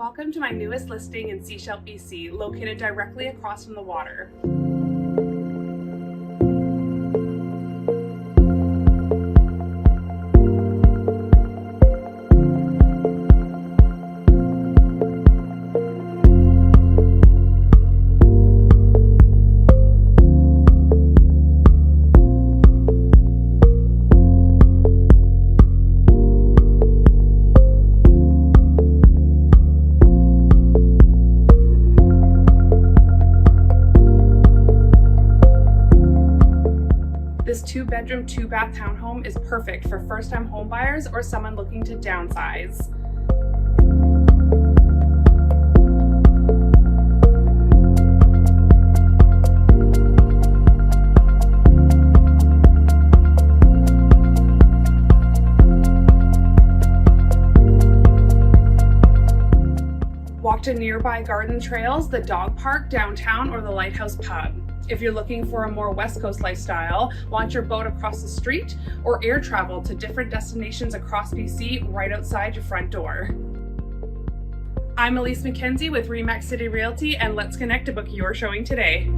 Welcome to my newest listing in Sechelt, BC, located directly across from the water. This 2-bedroom, 2-bath townhome is perfect for first-time homebuyers or someone looking to downsize. Walk to nearby garden trails, the dog park downtown, or the Lighthouse pub. If you're looking for a more West Coast lifestyle, launch your boat across the street, or air travel to different destinations across BC right outside your front door. I'm Elise McKenzie with Remax City Realty, and let's connect to book your showing today.